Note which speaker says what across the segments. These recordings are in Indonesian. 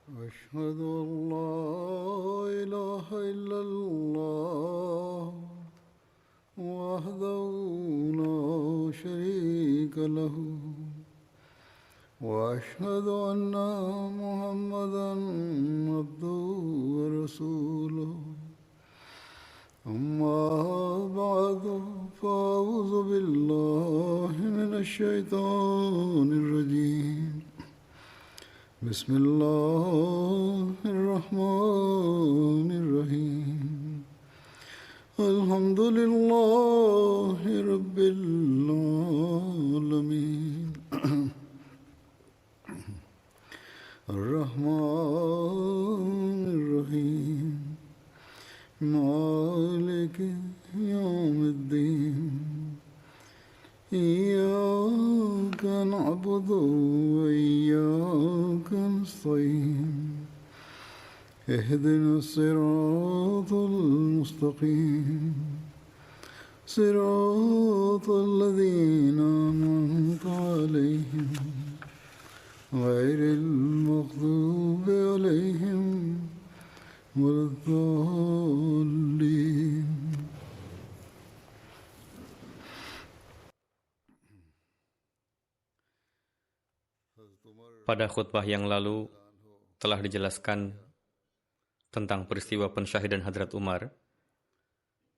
Speaker 1: أشهد أن لا إله إلا الله وحده لا شريك له وأشهد أن محمدا عبده ورسوله أما بعد فأعوذ بالله من الشيطان الرجيم بسم الله الرحمن الرحيم الحمد لله رب العالمين الرحمن الرحيم مالك يوم الدين إياك نعبد وإياك نستعين اهدنا الصراط المستقيم صراط الذين أنعمت عليهم غير المغضوب عليهم ولا الضالين.
Speaker 2: Pada khutbah yang lalu telah dijelaskan tentang peristiwa pensyahidan Hadrat Umar.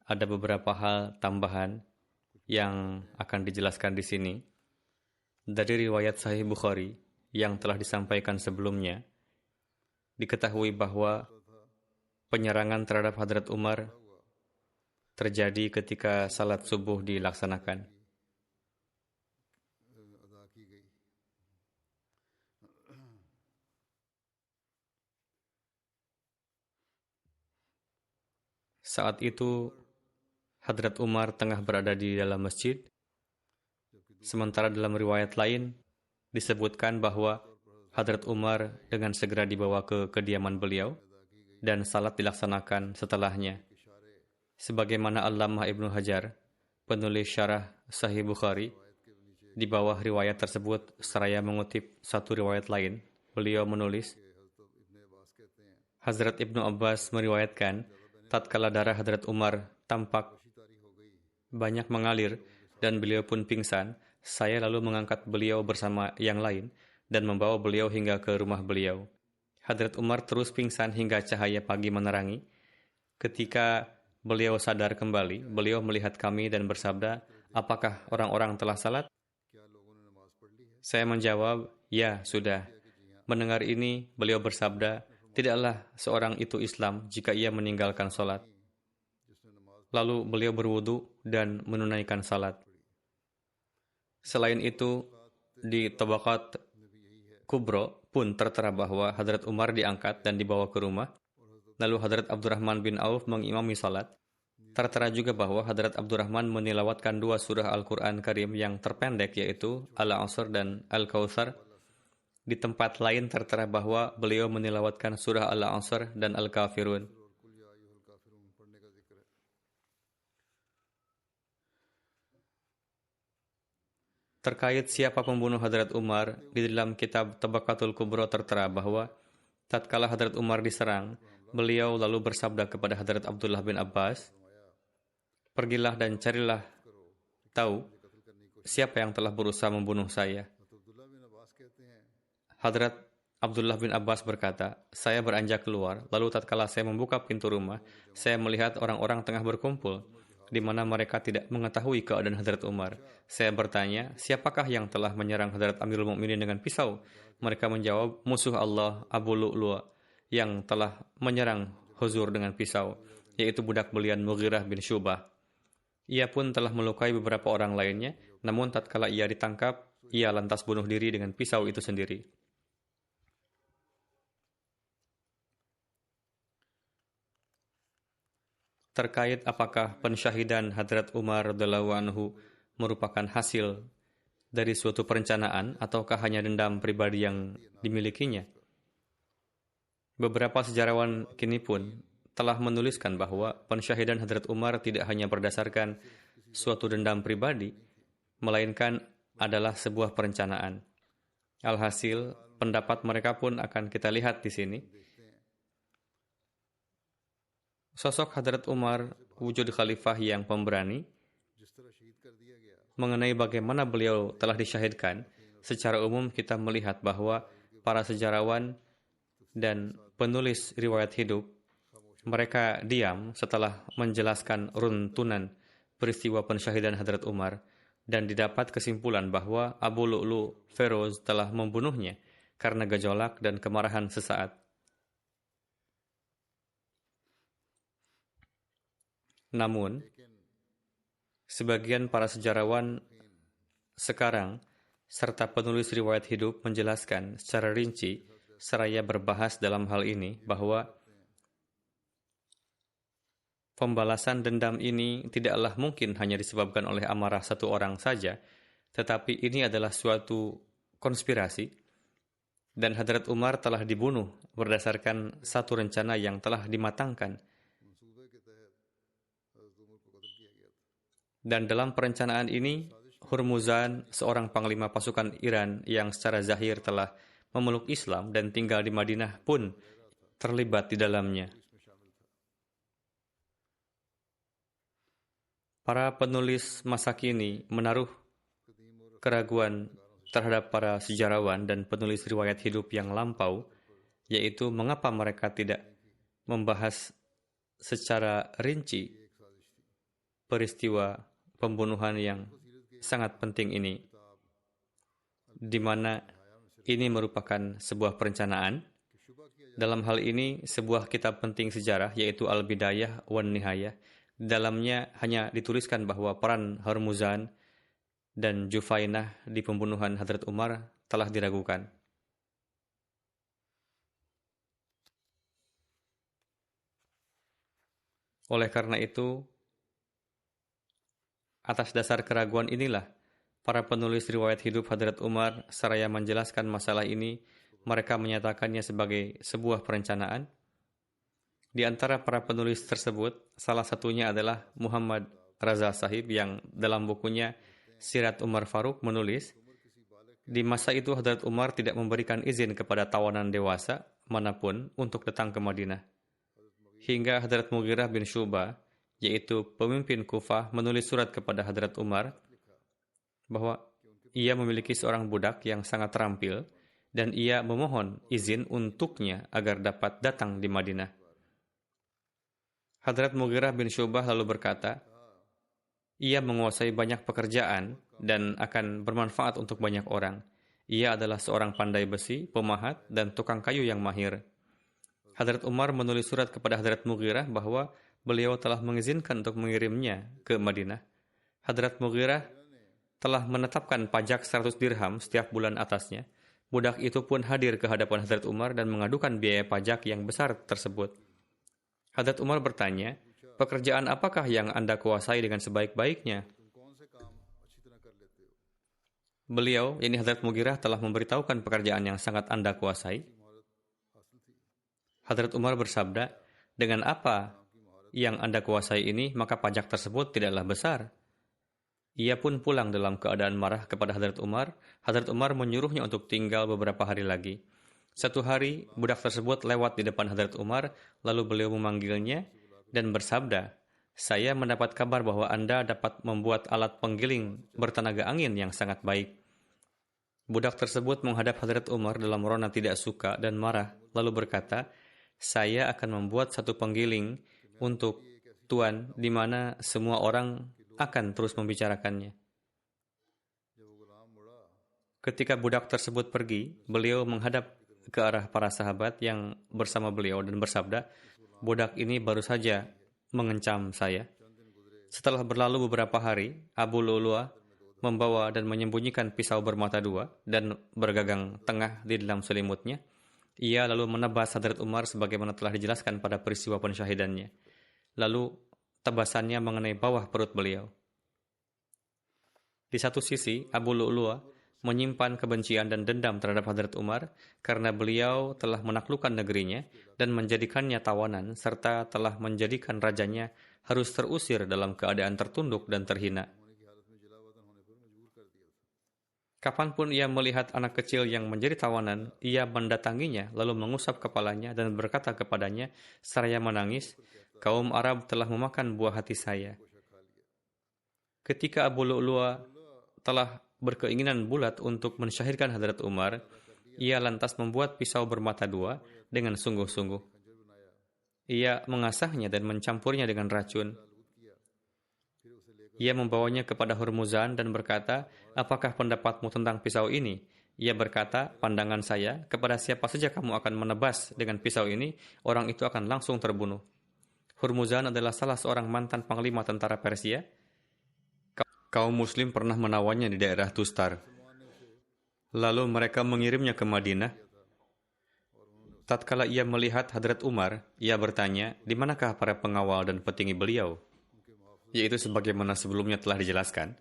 Speaker 2: Ada beberapa hal tambahan yang akan dijelaskan di sini. Dari riwayat Sahih Bukhari yang telah disampaikan sebelumnya, diketahui bahwa penyerangan terhadap Hadrat Umar terjadi ketika salat subuh dilaksanakan. Saat itu, Hadrat Umar tengah berada di dalam masjid, sementara dalam riwayat lain disebutkan bahwa Hadrat Umar dengan segera dibawa ke kediaman beliau dan salat dilaksanakan setelahnya. Sebagaimana Allamah Ibnu Hajar, penulis syarah Sahih Bukhari, di bawah riwayat tersebut seraya mengutip satu riwayat lain, beliau menulis, Hazrat Ibnu Abbas meriwayatkan, tatkala darah Hadrat Umar tampak banyak mengalir dan beliau pun pingsan, saya lalu mengangkat beliau bersama yang lain dan membawa beliau hingga ke rumah beliau. Hadrat Umar terus pingsan hingga cahaya pagi menerangi. Ketika beliau sadar kembali, beliau melihat kami dan bersabda, apakah orang-orang telah salat? Saya menjawab, ya, sudah. Mendengar ini, beliau bersabda, tidaklah seorang itu Islam jika ia meninggalkan salat. Lalu beliau berwudu dan menunaikan salat. Selain itu, di Tabaqat Kubro pun tertera bahwa Hadrat Umar diangkat dan dibawa ke rumah. Lalu Hadrat Abdurrahman bin Auf mengimami salat. Tertera juga bahwa Hadrat Abdurrahman menilawatkan dua surah Al-Quran Karim yang terpendek, yaitu Al-Asr dan Al-Kautsar. Di tempat lain tertera bahwa beliau menilawatkan surah Al-Asr dan Al-Kafirun. Terkait siapa pembunuh Hadrat Umar, di dalam kitab Tabaqatul Kubro tertera bahwa tatkala Hadrat Umar diserang, beliau lalu bersabda kepada Hadrat Abdullah bin Abbas, pergilah dan carilah tahu siapa yang telah berusaha membunuh saya. Hadrat Abdullah bin Abbas berkata, saya beranjak keluar, lalu tatkala saya membuka pintu rumah, saya melihat orang-orang tengah berkumpul, di mana mereka tidak mengetahui keadaan Hadrat Umar. Saya bertanya, siapakah yang telah menyerang Hadrat Amirul Mukminin dengan pisau? Mereka menjawab, musuh Allah Abu Lu'lu'a yang telah menyerang Huzur dengan pisau, yaitu budak belian Mughirah bin Syubah. Ia pun telah melukai beberapa orang lainnya, namun tatkala ia ditangkap, ia lantas bunuh diri dengan pisau itu sendiri. Terkait apakah pensyahidan Hadrat Umar radhiyallahu anhu merupakan hasil dari suatu perencanaan ataukah hanya dendam pribadi yang dimilikinya? Beberapa sejarawan kini pun telah menuliskan bahwa pensyahidan Hadrat Umar tidak hanya berdasarkan suatu dendam pribadi, melainkan adalah sebuah perencanaan. Alhasil, pendapat mereka pun akan kita lihat di sini. Sosok Hadrat Umar, wujud khalifah yang pemberani, mengenai bagaimana beliau telah disyahidkan, secara umum kita melihat bahwa para sejarawan dan penulis riwayat hidup, mereka diam setelah menjelaskan runtunan peristiwa pensyahidan Hadrat Umar dan didapat kesimpulan bahwa Abu Lu'lu' Feroz telah membunuhnya karena gejolak dan kemarahan sesaat. Namun, sebagian para sejarawan sekarang serta penulis riwayat hidup menjelaskan secara rinci seraya berbahas dalam hal ini bahwa pembalasan dendam ini tidaklah mungkin hanya disebabkan oleh amarah satu orang saja, tetapi ini adalah suatu konspirasi dan Hadrat Umar telah dibunuh berdasarkan satu rencana yang telah dimatangkan. Dan dalam perencanaan ini, Hurmuzan, seorang panglima pasukan Iran yang secara zahir telah memeluk Islam dan tinggal di Madinah pun terlibat di dalamnya. Para penulis masa kini menaruh keraguan terhadap para sejarawan dan penulis riwayat hidup yang lampau, yaitu mengapa mereka tidak membahas secara rinci peristiwa pembunuhan yang sangat penting ini, di mana ini merupakan sebuah perencanaan. Dalam hal ini, sebuah kitab penting sejarah, yaitu Al-Bidayah wan Nihayah, dalamnya hanya dituliskan bahwa peran Hurmuzan dan Jufainah di pembunuhan Hadrat Umar telah diragukan. Oleh karena itu, atas dasar keraguan inilah, para penulis riwayat hidup Hadrat Umar seraya menjelaskan masalah ini, mereka menyatakannya sebagai sebuah perencanaan. Di antara para penulis tersebut, salah satunya adalah Muhammad Raza Sahib yang dalam bukunya Sirat Umar Faruk menulis, di masa itu Hadrat Umar tidak memberikan izin kepada tawanan dewasa manapun untuk datang ke Madinah. Hingga Hadrat Mughirah bin Syu'bah, yaitu pemimpin Kufah, menulis surat kepada Hadrat Umar bahwa ia memiliki seorang budak yang sangat terampil dan ia memohon izin untuknya agar dapat datang di Madinah. Hadrat Mughirah bin Syu'bah lalu berkata, ia menguasai banyak pekerjaan dan akan bermanfaat untuk banyak orang. Ia adalah seorang pandai besi, pemahat, dan tukang kayu yang mahir. Hadrat Umar menulis surat kepada Hadrat Mughirah bahwa beliau telah mengizinkan untuk mengirimnya ke Madinah. Hadrat Mughirah telah menetapkan pajak 100 dirham setiap bulan atasnya. Budak itu pun hadir ke hadapan Hadrat Umar dan mengadukan biaya pajak yang besar tersebut. Hadrat Umar bertanya, pekerjaan apakah yang Anda kuasai dengan sebaik-baiknya? Beliau, yakni Hadrat Mughirah, telah memberitahukan pekerjaan yang sangat Anda kuasai. Hadrat Umar bersabda, dengan apa yang Anda kuasai ini, maka pajak tersebut tidaklah besar. Ia pun pulang dalam keadaan marah kepada Hadrat Umar. Hadrat Umar menyuruhnya untuk tinggal beberapa hari lagi. Satu hari, budak tersebut lewat di depan Hadrat Umar, lalu beliau memanggilnya dan bersabda, saya mendapat kabar bahwa Anda dapat membuat alat penggiling bertenaga angin yang sangat baik. Budak tersebut menghadap Hadrat Umar dalam rona tidak suka dan marah, lalu berkata, saya akan membuat satu penggiling untuk Tuan, di mana semua orang akan terus membicarakannya. Ketika budak tersebut pergi, beliau menghadap ke arah para sahabat yang bersama beliau dan bersabda, budak ini baru saja mengencam saya. Setelah berlalu beberapa hari, Abu Lu'lu'ah membawa dan menyembunyikan pisau bermata dua dan bergagang tengah di dalam selimutnya. Ia lalu menebas Hadrat Umar sebagaimana telah dijelaskan pada peristiwa pensyahidannya. Lalu tebasannya mengenai bawah perut beliau. Di satu sisi, Abu Lu'lu'ah menyimpan kebencian dan dendam terhadap Hadrat Umar karena beliau telah menaklukkan negerinya dan menjadikannya tawanan serta telah menjadikan rajanya harus terusir dalam keadaan tertunduk dan terhina. Kapanpun ia melihat anak kecil yang menjadi tawanan, ia mendatanginya, lalu mengusap kepalanya dan berkata kepadanya, seraya menangis, kaum Arab telah memakan buah hati saya. Ketika Abu Lu'lu'a telah berkeinginan bulat untuk mensyahidkan Hadrat Umar, ia lantas membuat pisau bermata dua dengan sungguh-sungguh. Ia mengasahnya dan mencampurnya dengan racun. Ia membawanya kepada Hurmuzan dan berkata, apakah pendapatmu tentang pisau ini? Ia berkata, pandangan saya, kepada siapa saja kamu akan menebas dengan pisau ini, orang itu akan langsung terbunuh. Hurmuzan adalah salah seorang mantan panglima tentara Persia. Kaum muslim pernah menawannya di daerah Tustar. Lalu mereka mengirimnya ke Madinah. Tatkala ia melihat Hadrat Umar, ia bertanya, di manakah para pengawal dan petinggi beliau? Yaitu sebagaimana sebelumnya telah dijelaskan.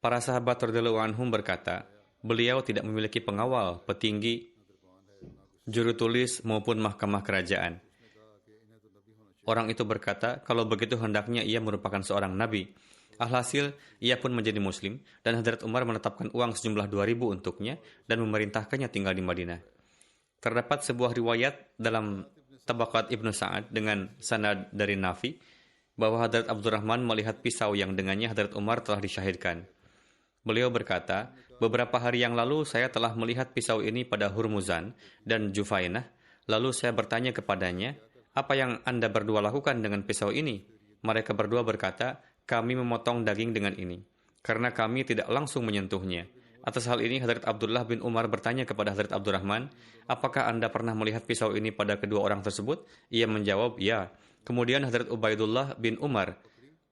Speaker 2: Para sahabat radhiyallahu anhum berkata, beliau tidak memiliki pengawal, petinggi, juru tulis maupun mahkamah kerajaan. Orang itu berkata, kalau begitu hendaknya ia merupakan seorang nabi. Alhasil, ia pun menjadi muslim dan Hadrat Umar menetapkan uang sejumlah 2.000 untuknya dan memerintahkannya tinggal di Madinah. Terdapat sebuah riwayat dalam Tabaqat Ibnu Sa'ad dengan sanad dari Nafi bahwa Hadrat Abdurrahman melihat pisau yang dengannya Hadrat Umar telah disyahidkan. Beliau berkata, beberapa hari yang lalu saya telah melihat pisau ini pada Hurmuzan dan Jufainah, lalu saya bertanya kepadanya, apa yang Anda berdua lakukan dengan pisau ini? Mereka berdua berkata, kami memotong daging dengan ini, karena kami tidak langsung menyentuhnya. Atas hal ini, Hadrat Abdullah bin Umar bertanya kepada Hadrat Abdurrahman, apakah Anda pernah melihat pisau ini pada kedua orang tersebut? Ia menjawab, ya. Kemudian Hadrat Ubaidullah bin Umar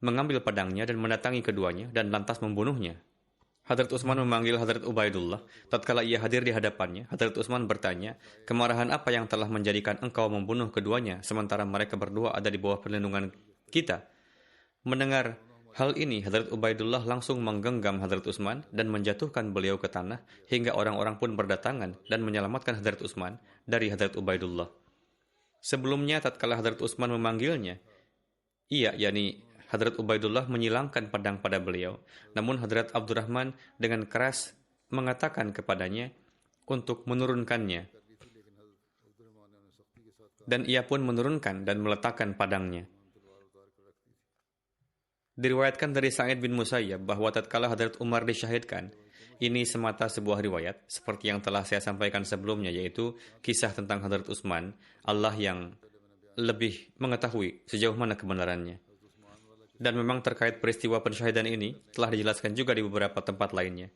Speaker 2: mengambil pedangnya dan mendatangi keduanya dan lantas membunuhnya. Hadrat Utsman memanggil Hadrat Ubaidullah. Tatkala ia hadir di hadapannya, Hadrat Utsman bertanya, kemarahan apa yang telah menjadikan engkau membunuh keduanya sementara mereka berdua ada di bawah perlindungan kita? Mendengar hal ini, Hadrat Ubaidullah langsung menggenggam Hadrat Utsman dan menjatuhkan beliau ke tanah hingga orang-orang pun berdatangan dan menyelamatkan Hadrat Utsman dari Hadrat Ubaidullah. Sebelumnya, tatkala Hadrat Utsman memanggilnya, yakni Hadrat Ubaidullah menyilangkan pedang pada beliau. Namun Hadrat Abdurrahman dengan keras mengatakan kepadanya untuk menurunkannya. Dan ia pun menurunkan dan meletakkan pedangnya. Diriwayatkan dari Sa'id bin Musayyab bahwa tatkala Hadrat Umar disyahidkan, ini semata sebuah riwayat, seperti yang telah saya sampaikan sebelumnya, yaitu kisah tentang Hadrat Utsman, Allah yang lebih mengetahui sejauh mana kebenarannya. Dan memang terkait peristiwa pensyahidan ini, telah dijelaskan juga di beberapa tempat lainnya.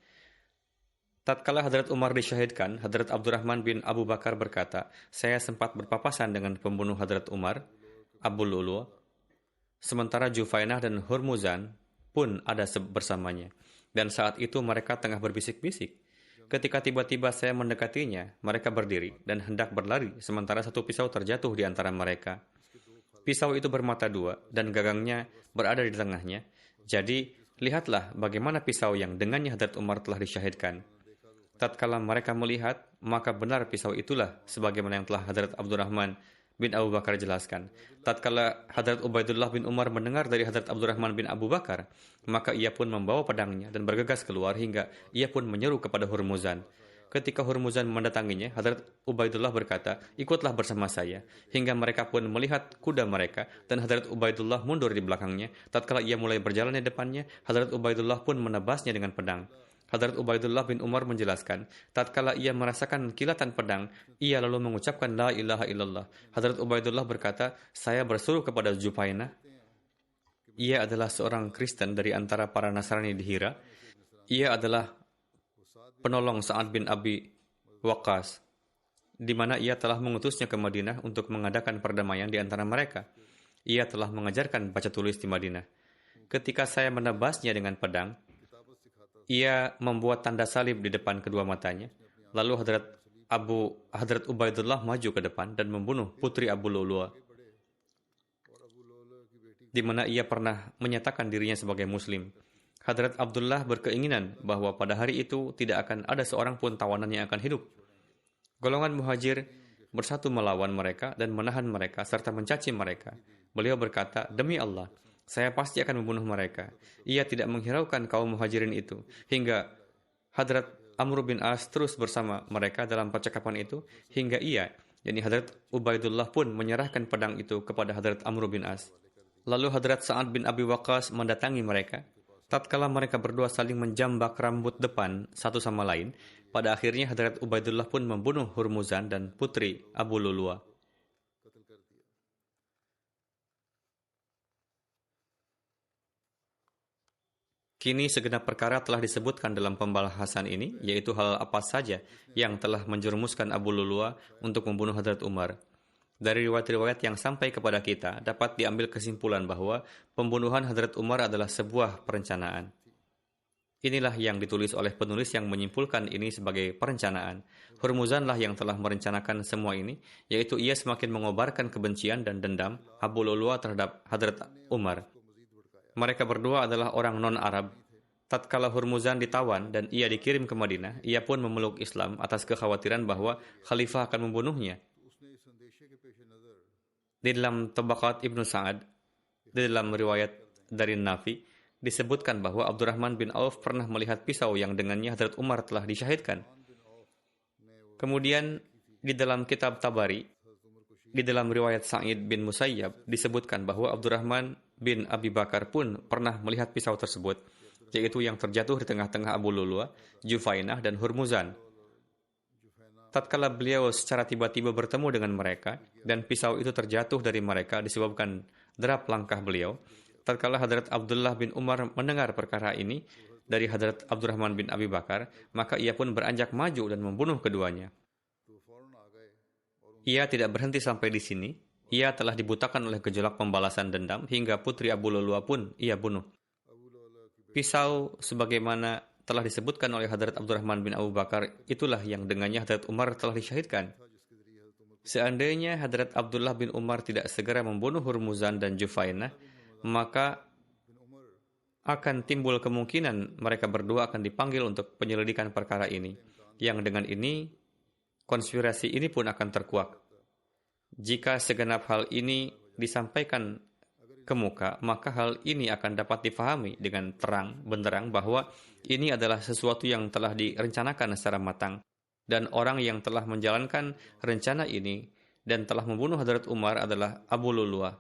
Speaker 2: Tatkala Hadrat Umar disyahidkan, Hadrat Abdurrahman bin Abu Bakar berkata, saya sempat berpapasan dengan pembunuh Hadrat Umar, Abu Lu'lu'a, sementara Jufainah dan Hurmuzan pun ada bersamanya. Dan saat itu mereka tengah berbisik-bisik. Ketika tiba-tiba saya mendekatinya, mereka berdiri dan hendak berlari, sementara satu pisau terjatuh di antara mereka. Pisau itu bermata dua dan gagangnya berada di tengahnya. Jadi, lihatlah bagaimana pisau yang dengannya Hadrat Umar telah disyahidkan. Tatkala mereka melihat, maka benar pisau itulah sebagaimana yang telah Hadrat Abdurrahman bin Abu Bakar jelaskan. Tatkala Hadrat Ubaidullah bin Umar mendengar dari Hadrat Abdurrahman bin Abu Bakar, maka ia pun membawa pedangnya dan bergegas keluar hingga ia pun menyeru kepada Hurmuzan. Ketika Hurmuzan mendatanginya, Hadrat Ubaidullah berkata, ikutlah bersama saya. Hingga mereka pun melihat kuda mereka dan Hadrat Ubaidullah mundur di belakangnya. Tatkala ia mulai berjalan di depannya, Hadrat Ubaidullah pun menebasnya dengan pedang. Hadrat Ubaidullah bin Umar menjelaskan, tatkala ia merasakan kilatan pedang, ia lalu mengucapkan la ilaha illallah. Hadrat Ubaidullah berkata, saya bersuruh kepada Jufainah. Ia adalah seorang Kristen dari antara para Nasrani di Hira. Ia adalah penolong Sa'ad bin Abi Waqqas, di mana ia telah mengutusnya ke Madinah untuk mengadakan perdamaian di antara mereka. Ia telah mengajarkan baca tulis di Madinah. Ketika saya menebasnya dengan pedang, ia membuat tanda salib di depan kedua matanya. Lalu Hadrat Ubaidullah maju ke depan dan membunuh putri Abu Lu'lu'a, di mana ia pernah menyatakan dirinya sebagai Muslim. Hadrat Abdullah berkeinginan bahwa pada hari itu tidak akan ada seorang pun tawanan yang akan hidup. Golongan muhajir bersatu melawan mereka dan menahan mereka serta mencaci mereka. Beliau berkata, demi Allah, saya pasti akan membunuh mereka. Ia tidak menghiraukan kaum muhajirin itu. Hingga Hadrat Amr bin As terus bersama mereka dalam percakapan itu hingga ia, yakni Hadrat Ubaidullah pun menyerahkan pedang itu kepada Hadrat Amr bin As. Lalu Hadrat Sa'ad bin Abi Waqqas mendatangi mereka. Tatkala mereka berdua saling menjambak rambut depan satu sama lain, pada akhirnya Hadrat Ubaidullah pun membunuh Hurmuzan dan putri Abu Lulua. Kini segenap perkara telah disebutkan dalam pembahasan ini, yaitu hal apa saja yang telah menjerumuskan Abu Lulua untuk membunuh Hadrat Umar. Dari riwayat-riwayat yang sampai kepada kita, dapat diambil kesimpulan bahwa pembunuhan Hadrat Umar adalah sebuah perencanaan. Inilah yang ditulis oleh penulis yang menyimpulkan ini sebagai perencanaan. Hurmuzanlah yang telah merencanakan semua ini, yaitu ia semakin mengobarkan kebencian dan dendam Abu Lulua terhadap Hadrat Umar. Mereka berdua adalah orang non-Arab. Tatkala Hurmuzan ditawan dan ia dikirim ke Madinah, ia pun memeluk Islam atas kekhawatiran bahwa khalifah akan membunuhnya. Di dalam Tabaqat Ibnu Sa'ad, di dalam riwayat dari Nafi, disebutkan bahwa Abdurrahman bin Auf pernah melihat pisau yang dengannya Hadrat Umar telah disyahidkan. Kemudian di dalam kitab Tabari, di dalam riwayat Sa'id bin Musayyab, disebutkan bahwa Abdurrahman bin Abi Bakar pun pernah melihat pisau tersebut, yaitu yang terjatuh di tengah-tengah Abu Lulua, Jufainah, dan Hurmuzan. Tatkala beliau secara tiba-tiba bertemu dengan mereka, dan pisau itu terjatuh dari mereka disebabkan derap langkah beliau, tatkala Hadrat Abdullah bin Umar mendengar perkara ini dari Hadrat Abdurrahman bin Abi Bakar, maka ia pun beranjak maju dan membunuh keduanya. Ia tidak berhenti sampai di sini. Ia telah dibutakan oleh gejolak pembalasan dendam hingga putri Abu Lulua pun ia bunuh. Pisau sebagaimana telah disebutkan oleh Hadrat Abdurrahman bin Abu Bakar, itulah yang dengannya Hadrat Umar telah disyahidkan. Seandainya Hadrat Abdullah bin Umar tidak segera membunuh Hurmuzan dan Jufainah, maka akan timbul kemungkinan mereka berdua akan dipanggil untuk penyelidikan perkara ini. Yang dengan ini, konspirasi ini pun akan terkuak. Jika segenap hal ini disampaikan ke muka, maka hal ini akan dapat difahami dengan terang benderang bahwa ini adalah sesuatu yang telah direncanakan secara matang, dan orang yang telah menjalankan rencana ini dan telah membunuh Hadrat Umar adalah Abu Lulua.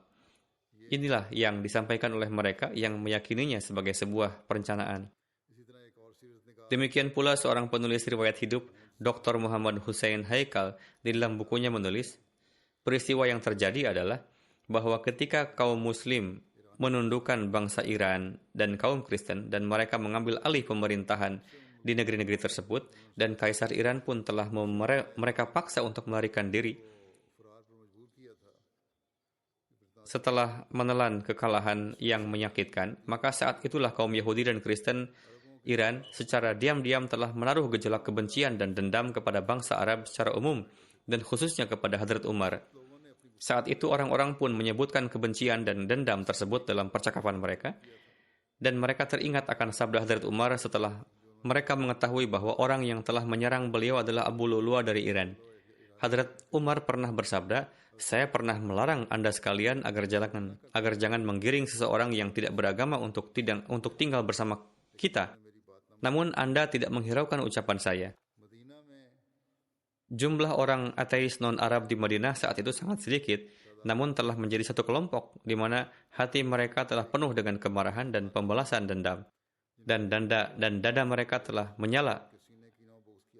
Speaker 2: Inilah yang disampaikan oleh mereka yang meyakininya sebagai sebuah perencanaan. Demikian pula seorang penulis riwayat hidup, Dr. Muhammad Hussein Haikal, di dalam bukunya menulis, peristiwa yang terjadi adalah bahwa ketika kaum Muslim menundukkan bangsa Iran dan kaum Kristen dan mereka mengambil alih pemerintahan di negeri-negeri tersebut, dan Kaisar Iran pun telah mereka paksa untuk melarikan diri. Setelah menelan kekalahan yang menyakitkan, maka saat itulah kaum Yahudi dan Kristen Iran secara diam-diam telah menaruh gejolak kebencian dan dendam kepada bangsa Arab secara umum dan khususnya kepada Hadrat Umar. Saat itu orang-orang pun menyebutkan kebencian dan dendam tersebut dalam percakapan mereka, dan mereka teringat akan sabda Hadrat Umar setelah mereka mengetahui bahwa orang yang telah menyerang beliau adalah Abu Lulua dari Iran. Hadrat Umar pernah bersabda, "Saya pernah melarang Anda sekalian agar jangan menggiring seseorang yang tidak beragama untuk tinggal bersama kita. Namun Anda tidak menghiraukan ucapan saya." Jumlah orang ateis non-Arab di Madinah saat itu sangat sedikit, namun telah menjadi satu kelompok di mana hati mereka telah penuh dengan kemarahan dan pembalasan dendam, dan dada mereka telah menyala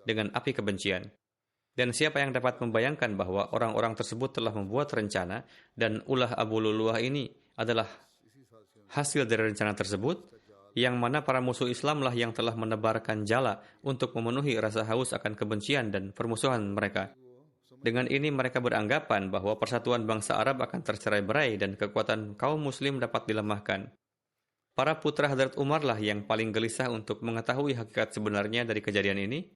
Speaker 2: dengan api kebencian. Dan siapa yang dapat membayangkan bahwa orang-orang tersebut telah membuat rencana dan ulah Abu Luluah ini adalah hasil dari rencana tersebut, yang mana para musuh Islamlah yang telah menebarkan jala untuk memenuhi rasa haus akan kebencian dan permusuhan mereka. Dengan ini mereka beranggapan bahwa persatuan bangsa Arab akan tercerai-berai dan kekuatan kaum Muslim dapat dilemahkan. Para putra Hadrat Umarlah yang paling gelisah untuk mengetahui hakikat sebenarnya dari kejadian ini.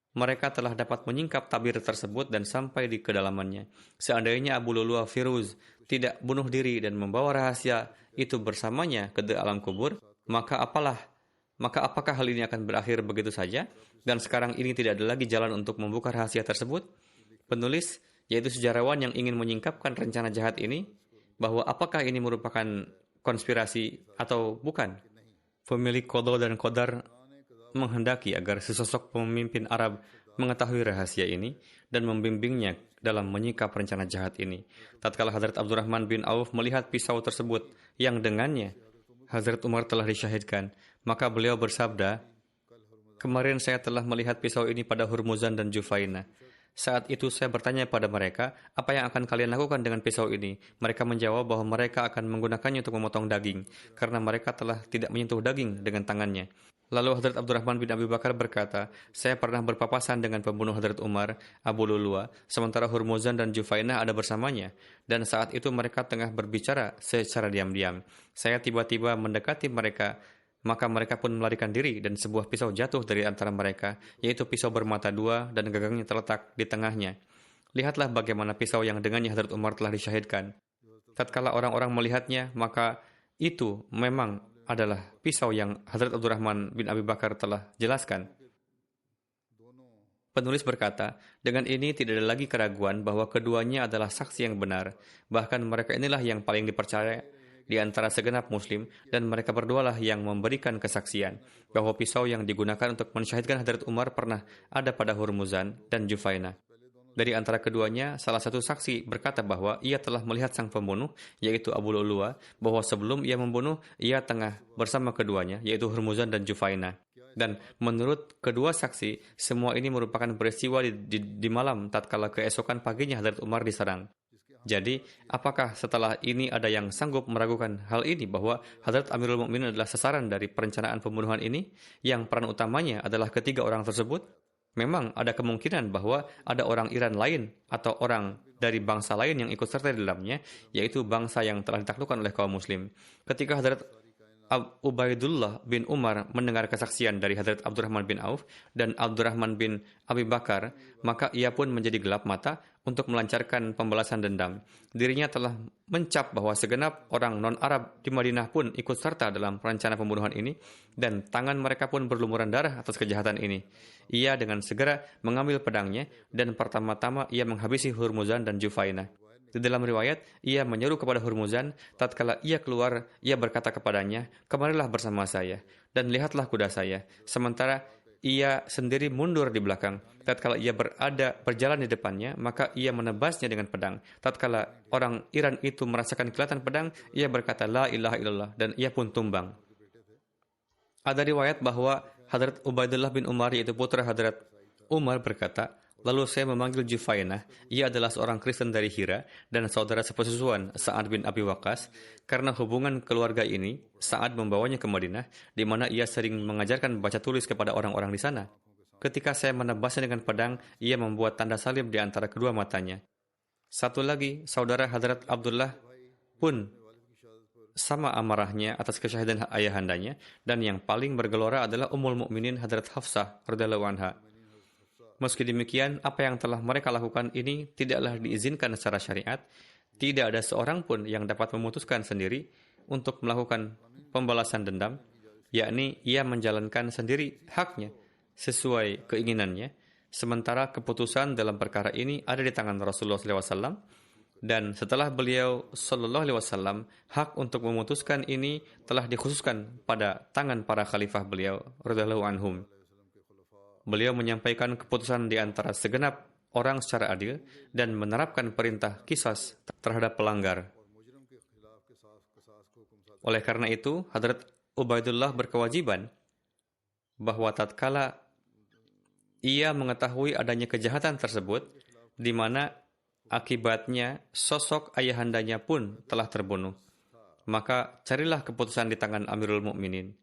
Speaker 2: Mereka telah dapat menyingkap tabir tersebut dan sampai di kedalamannya. Seandainya Abu Lulua Firuz tidak bunuh diri dan membawa rahasia itu bersamanya ke alam kubur, maka apakah hal ini akan berakhir begitu saja? Dan sekarang ini tidak ada lagi jalan untuk membuka rahasia tersebut? Penulis, yaitu sejarawan yang ingin menyingkapkan rencana jahat ini, bahwa apakah ini merupakan konspirasi atau bukan? Pemilik Qadha dan Qadar menghendaki agar sesosok pemimpin Arab mengetahui rahasia ini dan membimbingnya dalam menyikap rencana jahat ini. Tatkala Hazrat Abdurrahman bin Auf melihat pisau tersebut yang dengannya Hazrat Umar telah disyahidkan, maka beliau bersabda, "Kemarin saya telah melihat pisau ini pada Hurmuzan dan Jufainah. Saat itu saya bertanya pada mereka, apa yang akan kalian lakukan dengan pisau ini? Mereka menjawab bahwa mereka akan menggunakannya untuk memotong daging, karena mereka telah tidak menyentuh daging dengan tangannya." Lalu Hadrat Abdurrahman bin Abi Bakar berkata, "Saya pernah berpapasan dengan pembunuh Hadrat Umar, Abu Lu'lu'ah, sementara Hurmuzan dan Jufainah ada bersamanya. Dan saat itu mereka tengah berbicara secara diam-diam. Saya tiba-tiba mendekati mereka, maka mereka pun melarikan diri dan sebuah pisau jatuh dari antara mereka, yaitu pisau bermata dua dan gagangnya terletak di tengahnya. Lihatlah bagaimana pisau yang dengannya Hadrat Umar telah disyahidkan. Tatkala orang-orang melihatnya, maka itu memang adalah pisau yang Hazrat Abdurrahman bin Abi Bakar telah jelaskan." Penulis berkata, dengan ini tidak ada lagi keraguan bahwa keduanya adalah saksi yang benar. Bahkan mereka inilah yang paling dipercaya di antara segenap muslim, dan mereka berdualah yang memberikan kesaksian bahwa pisau yang digunakan untuk mensyahidkan Hazrat Umar pernah ada pada Hurmuzan dan Jufainah. Dari antara keduanya, salah satu saksi berkata bahwa ia telah melihat sang pembunuh, yaitu Abu Lu'lu'ah, bahwa sebelum ia membunuh, ia tengah bersama keduanya, yaitu Hurmuzan dan Jufainah. Dan menurut kedua saksi, semua ini merupakan peristiwa di malam tatkala keesokan paginya Hadrat Umar diserang. Jadi, apakah setelah ini ada yang sanggup meragukan hal ini bahwa Hadrat Amirul Mukminin adalah sasaran dari perencanaan pembunuhan ini, yang peran utamanya adalah ketiga orang tersebut? Memang ada kemungkinan bahwa ada orang Iran lain atau orang dari bangsa lain yang ikut serta di dalamnya, yaitu bangsa yang telah ditaklukkan oleh kaum muslim. Ketika Hadrat Ubaidullah bin Umar mendengar kesaksian dari Hadrat Abdurrahman bin Auf dan Abdurrahman bin Abi Bakar, maka ia pun menjadi gelap mata untuk melancarkan pembalasan dendam. Dirinya telah mencap bahwa segenap orang non-Arab di Madinah pun ikut serta dalam rencana pembunuhan ini, dan tangan mereka pun berlumuran darah atas kejahatan ini. Ia dengan segera mengambil pedangnya, dan pertama-tama ia menghabisi Hurmuzan dan Jufainah. Di dalam riwayat, ia menyeru kepada Hurmuzan, tatkala ia keluar, ia berkata kepadanya, "Kemarilah bersama saya, dan lihatlah kuda saya." Sementara ia sendiri mundur di belakang. Tatkala ia berjalan di depannya, maka ia menebasnya dengan pedang. Tatkala orang Iran itu merasakan kilatan pedang, ia berkata, "La ilaha illallah," dan ia pun tumbang. Ada riwayat bahwa Hadrat Ubaidullah bin Umar, yaitu putra Hadrat Umar, berkata, "Lalu saya memanggil Jufainah, ia adalah seorang Kristen dari Hira dan saudara sepersusuan Sa'ad bin Abi Waqqas. Karena hubungan keluarga ini, Sa'ad membawanya ke Madinah, di mana ia sering mengajarkan baca tulis kepada orang-orang di sana. Ketika saya menebasnya dengan pedang, ia membuat tanda salib di antara kedua matanya. Satu lagi, saudara Hadrat Abdullah pun sama amarahnya atas kesyahidan ayahandanya, dan yang paling bergelora adalah Ummul Mukminin Hadrat Hafsah radhiyallahu anha. Meski demikian, apa yang telah mereka lakukan ini tidaklah diizinkan secara syariat. Tidak ada seorang pun yang dapat memutuskan sendiri untuk melakukan pembalasan dendam, yakni ia menjalankan sendiri haknya sesuai keinginannya, sementara keputusan dalam perkara ini ada di tangan Rasulullah SAW, dan setelah beliau SAW, hak untuk memutuskan ini telah dikhususkan pada tangan para khalifah beliau radhiyallahu anhum. Beliau menyampaikan keputusan di antara segenap orang secara adil dan menerapkan perintah qisas terhadap pelanggar. Oleh karena itu, Hadrat Ubaidullah berkewajiban bahwa tatkala ia mengetahui adanya kejahatan tersebut, di mana akibatnya sosok ayahandanya pun telah terbunuh, maka carilah keputusan di tangan Amirul Mukminin.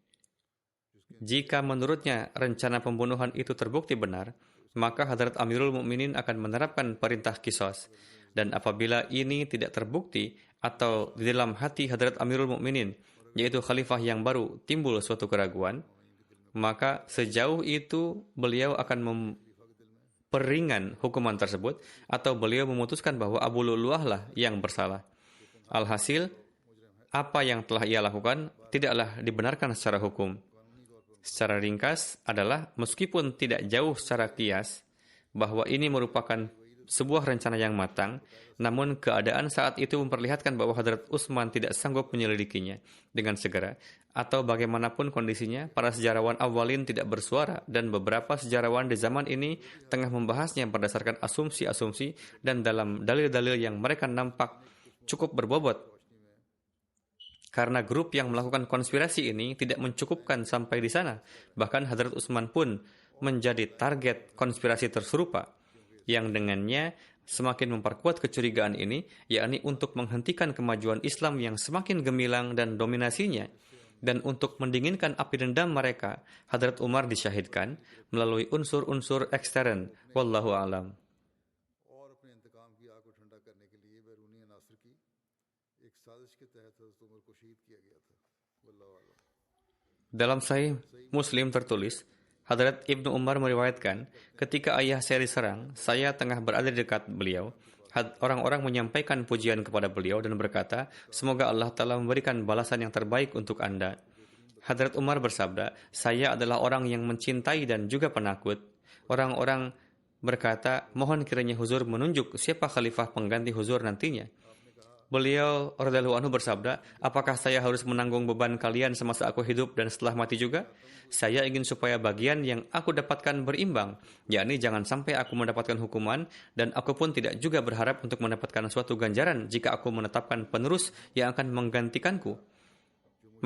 Speaker 2: Jika menurutnya rencana pembunuhan itu terbukti benar, maka Hadrat Amirul Mukminin akan menerapkan perintah qisas. Dan apabila ini tidak terbukti atau di dalam hati Hadrat Amirul Mukminin, yaitu khalifah yang baru, timbul suatu keraguan, maka sejauh itu beliau akan memperingan hukuman tersebut, atau beliau memutuskan bahwa Abu Lu'lu'ah lah yang bersalah. Alhasil, apa yang telah ia lakukan tidaklah dibenarkan secara hukum. Secara ringkas adalah, meskipun tidak jauh secara kias bahwa ini merupakan sebuah rencana yang matang, namun keadaan saat itu memperlihatkan bahwa Hadrat Utsman tidak sanggup menyelidikinya dengan segera. Atau bagaimanapun kondisinya, para sejarawan awalin tidak bersuara dan beberapa sejarawan di zaman ini tengah membahasnya berdasarkan asumsi-asumsi dan dalam dalil-dalil yang mereka nampak cukup berbobot. Karena grup yang melakukan konspirasi ini tidak mencukupkan sampai di sana. Bahkan Hadrat Utsman pun menjadi target konspirasi terserupa, yang dengannya semakin memperkuat kecurigaan ini, yakni untuk menghentikan kemajuan Islam yang semakin gemilang dan dominasinya. Dan untuk mendinginkan api dendam mereka, Hadrat Umar disyahidkan melalui unsur-unsur ekstern. Wallahu a'lam.
Speaker 1: और अपने इंतकाम की आग को ठंडा करने के लिए बैरूनी अनासर की एक साजिश के तहत हज़रत उमर को शहीद किया गया था। वल्लाहु आलम।
Speaker 2: Dalam Sahih Muslim tertulis, Hadrat Ibnu Umar meriwayatkan, ketika ayah saya diserang, saya tengah berada di dekat beliau. Orang-orang menyampaikan pujian kepada beliau dan berkata, semoga Allah Ta'ala memberikan balasan yang terbaik untuk Anda. Hadrat Umar bersabda, saya adalah orang yang mencintai dan juga penakut. Orang-orang berkata, mohon kiranya Huzur menunjuk siapa khalifah pengganti Huzur nantinya. Beliau radhiyallahu anhu bersabda, apakah saya harus menanggung beban kalian semasa aku hidup dan setelah mati juga? Saya ingin supaya bagian yang aku dapatkan berimbang, yakni jangan sampai aku mendapatkan hukuman dan aku pun tidak juga berharap untuk mendapatkan suatu ganjaran jika aku menetapkan penerus yang akan menggantikanku.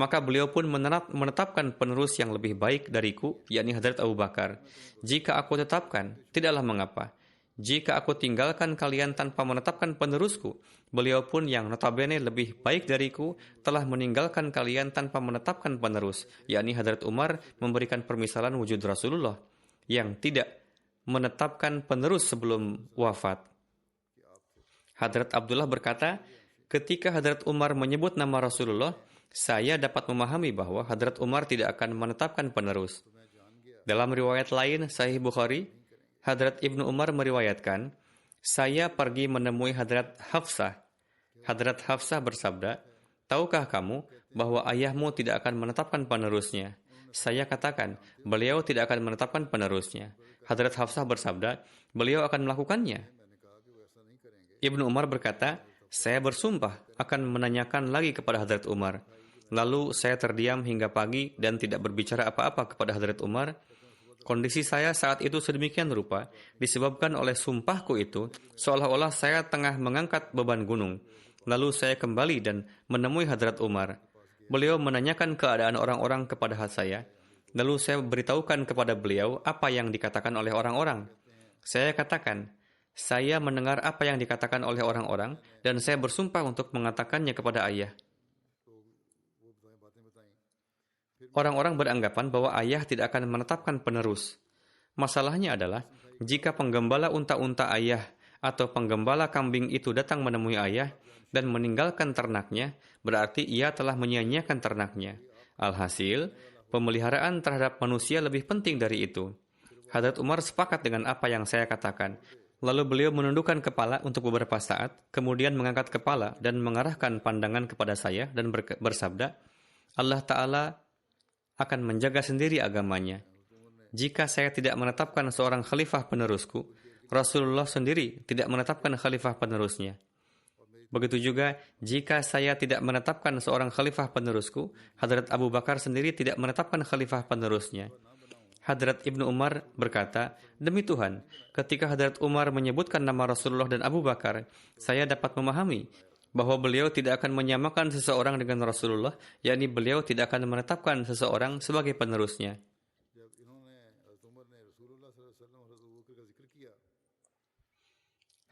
Speaker 2: Maka beliau pun menetapkan penerus yang lebih baik dariku, yakni Hadrat Abu Bakar. Jika aku tetapkan, tidaklah mengapa. Jika aku tinggalkan kalian tanpa menetapkan penerusku, beliau pun yang notabene lebih baik dariku telah meninggalkan kalian tanpa menetapkan penerus, yakni Hadrat Umar memberikan permisalan wujud Rasulullah yang tidak menetapkan penerus sebelum wafat. Hadrat Abdullah berkata, ketika Hadrat Umar menyebut nama Rasulullah, saya dapat memahami bahwa Hadrat Umar tidak akan menetapkan penerus. Dalam riwayat lain, Sahih Bukhari, Hadrat Ibnu Umar meriwayatkan, saya pergi menemui Hadrat Hafsah. Hadrat Hafsah bersabda, tahukah kamu bahwa ayahmu tidak akan menetapkan penerusnya? Saya katakan, beliau tidak akan menetapkan penerusnya. Hadrat Hafsah bersabda, beliau akan melakukannya. Ibnu Umar berkata, saya bersumpah akan menanyakan lagi kepada Hadrat Umar. Lalu saya terdiam hingga pagi dan tidak berbicara apa-apa kepada Hadrat Umar. Kondisi saya saat itu sedemikian rupa disebabkan oleh sumpahku itu, seolah-olah saya tengah mengangkat beban gunung. Lalu saya kembali dan menemui Hadrat Umar. Beliau menanyakan keadaan orang-orang kepada saya. Lalu saya beritahukan kepada beliau apa yang dikatakan oleh orang-orang. Saya katakan, saya mendengar apa yang dikatakan oleh orang-orang dan saya bersumpah untuk mengatakannya kepada ayah. Orang-orang beranggapan bahwa ayah tidak akan menetapkan penerus. Masalahnya adalah, jika penggembala unta-unta ayah atau penggembala kambing itu datang menemui ayah dan meninggalkan ternaknya, berarti ia telah menyia-nyiakan ternaknya. Alhasil, pemeliharaan terhadap manusia lebih penting dari itu. Hadrat Umar sepakat dengan apa yang saya katakan. Lalu beliau menundukkan kepala untuk beberapa saat, kemudian mengangkat kepala dan mengarahkan pandangan kepada saya dan bersabda, Allah Ta'ala akan menjaga sendiri agamanya. Jika saya tidak menetapkan seorang khalifah penerusku, Rasulullah sendiri tidak menetapkan khalifah penerusnya. Begitu juga, jika saya tidak menetapkan seorang khalifah penerusku, Hadrat Abu Bakar sendiri tidak menetapkan khalifah penerusnya. Hadrat Ibnu Umar berkata, demi Tuhan, ketika Hadrat Umar menyebutkan nama Rasulullah dan Abu Bakar, saya dapat memahami bahwa beliau tidak akan menyamakan seseorang dengan Rasulullah, yakni beliau tidak akan menetapkan seseorang sebagai penerusnya.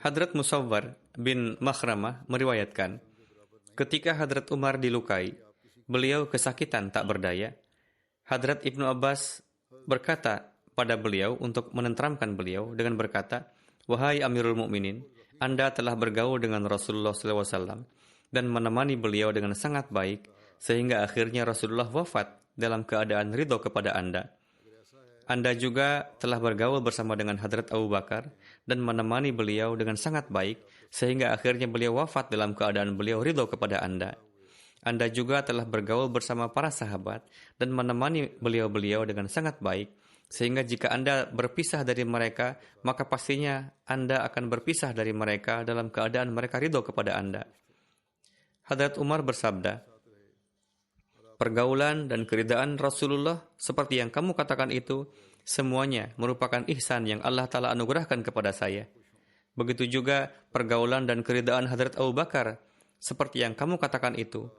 Speaker 2: Hadrat Musawwar bin Makhramah meriwayatkan, ketika Hadrat Umar dilukai, beliau kesakitan tak berdaya. Hadrat Ibnu Abbas berkata pada beliau untuk menenteramkan beliau dengan berkata, wahai Amirul Mukminin, Anda telah bergaul dengan Rasulullah SAW dan menemani beliau dengan sangat baik, sehingga akhirnya Rasulullah wafat dalam keadaan ridho kepada Anda. Anda juga telah bergaul bersama dengan Hadrat Abu Bakar dan menemani beliau dengan sangat baik, sehingga akhirnya beliau wafat dalam keadaan beliau ridho kepada Anda. Anda juga telah bergaul bersama para sahabat dan menemani beliau-beliau dengan sangat baik, sehingga jika Anda berpisah dari mereka, maka pastinya Anda akan berpisah dari mereka dalam keadaan mereka ridho kepada Anda. Hadrat Umar bersabda, pergaulan dan keridaan Rasulullah seperti yang kamu katakan itu, semuanya merupakan ihsan yang Allah Ta'ala anugerahkan kepada saya. Begitu juga pergaulan dan keridaan Hadrat Abu Bakar seperti yang kamu katakan itu.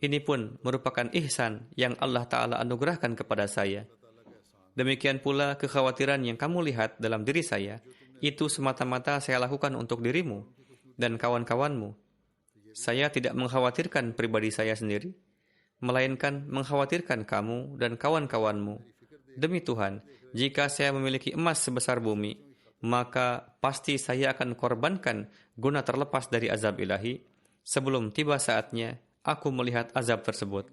Speaker 2: Ini pun merupakan ihsan yang Allah Ta'ala anugerahkan kepada saya. Demikian pula kekhawatiran yang kamu lihat dalam diri saya, itu semata-mata saya lakukan untuk dirimu dan kawan-kawanmu. Saya tidak mengkhawatirkan pribadi saya sendiri, melainkan mengkhawatirkan kamu dan kawan-kawanmu. Demi Tuhan, jika saya memiliki emas sebesar bumi, maka pasti saya akan korbankan guna terlepas dari azab ilahi sebelum tiba saatnya aku melihat azab tersebut.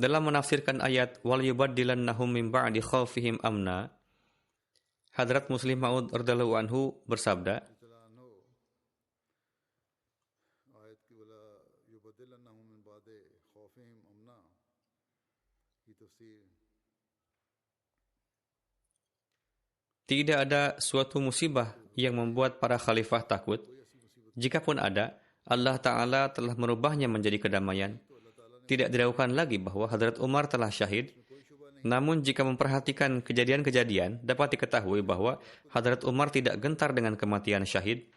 Speaker 2: Dalam menafsirkan ayat wal yubaddilannahum min ba'di khaufihim amna, Hadrat Muslim Maud radhiyallahu anhu bersabda, tidak ada suatu musibah yang membuat para khalifah takut. Jikapun ada, Allah Ta'ala telah merubahnya menjadi kedamaian. Tidak diragukan lagi bahwa Hadrat Umar telah syahid. Namun jika memperhatikan kejadian-kejadian, dapat diketahui bahwa Hadrat Umar tidak gentar dengan kematian syahid.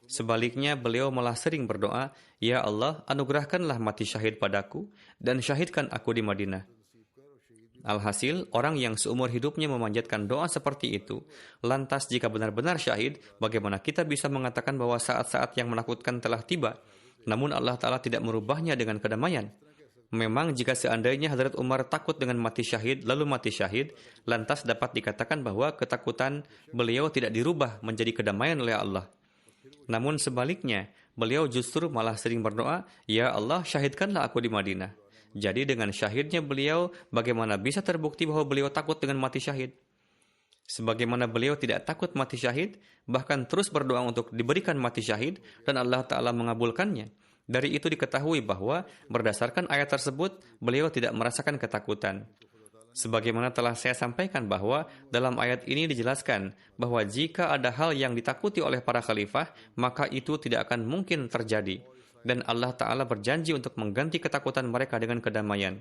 Speaker 2: Sebaliknya, beliau malah sering berdoa, "Ya Allah, anugerahkanlah mati syahid padaku dan syahidkan aku di Madinah." Alhasil, orang yang seumur hidupnya memanjatkan doa seperti itu, lantas jika benar-benar syahid, bagaimana kita bisa mengatakan bahwa saat-saat yang menakutkan telah tiba, namun Allah Ta'ala tidak merubahnya dengan kedamaian? Memang jika seandainya Hadrat Umar takut dengan mati syahid, lalu mati syahid, lantas dapat dikatakan bahwa ketakutan beliau tidak dirubah menjadi kedamaian oleh Allah. Namun sebaliknya, beliau justru malah sering berdoa, "Ya Allah, syahidkanlah aku di Madinah." Jadi dengan syahidnya beliau, bagaimana bisa terbukti bahwa beliau takut dengan mati syahid? Sebagaimana beliau tidak takut mati syahid, bahkan terus berdoa untuk diberikan mati syahid, dan Allah Ta'ala mengabulkannya. Dari itu diketahui bahwa berdasarkan ayat tersebut, beliau tidak merasakan ketakutan. Sebagaimana telah saya sampaikan bahwa dalam ayat ini dijelaskan bahwa jika ada hal yang ditakuti oleh para khalifah, maka itu tidak akan mungkin terjadi. Dan Allah Ta'ala berjanji untuk mengganti ketakutan mereka dengan kedamaian.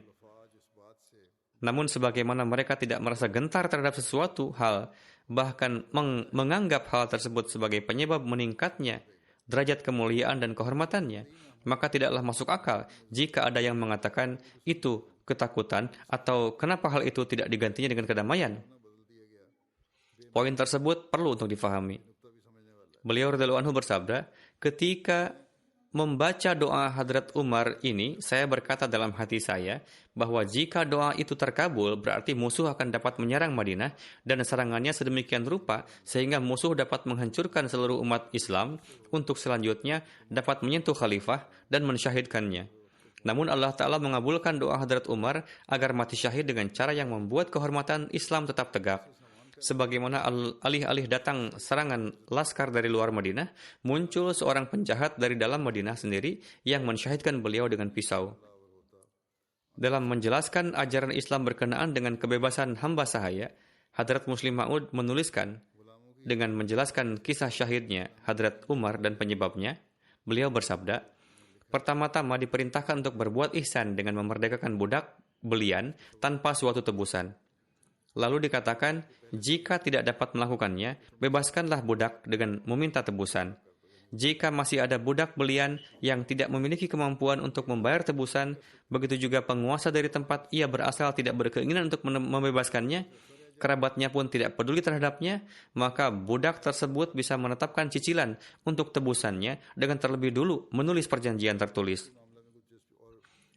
Speaker 2: Namun sebagaimana mereka tidak merasa gentar terhadap sesuatu hal, bahkan menganggap hal tersebut sebagai penyebab meningkatnya derajat kemuliaan dan kehormatannya, maka tidaklah masuk akal jika ada yang mengatakan itu ketakutan atau kenapa hal itu tidak digantinya dengan kedamaian. Poin tersebut perlu untuk difahami. Beliau radhiyallahu anhu bersabda, ketika membaca doa Hadrat Umar ini, saya berkata dalam hati saya bahwa jika doa itu terkabul, berarti musuh akan dapat menyerang Madinah dan serangannya sedemikian rupa sehingga musuh dapat menghancurkan seluruh umat Islam untuk selanjutnya dapat menyentuh khalifah dan mensyahidkannya. Namun Allah Ta'ala mengabulkan doa Hadrat Umar agar mati syahid dengan cara yang membuat kehormatan Islam tetap tegak. Sebagaimana alih-alih datang serangan laskar dari luar Madinah, muncul seorang penjahat dari dalam Madinah sendiri yang mensyahidkan beliau dengan pisau. Dalam menjelaskan ajaran Islam berkenaan dengan kebebasan hamba sahaya, Hadrat Muslim Maud menuliskan, dengan menjelaskan kisah syahidnya Hadrat Umar dan penyebabnya, beliau bersabda, pertama-tama diperintahkan untuk berbuat ihsan dengan memerdekakan budak belian tanpa suatu tebusan. Lalu dikatakan, jika tidak dapat melakukannya, bebaskanlah budak dengan meminta tebusan. Jika masih ada budak belian yang tidak memiliki kemampuan untuk membayar tebusan, begitu juga penguasa dari tempat ia berasal tidak berkeinginan untuk membebaskannya, kerabatnya pun tidak peduli terhadapnya, maka budak tersebut bisa menetapkan cicilan untuk tebusannya dengan terlebih dulu menulis perjanjian tertulis.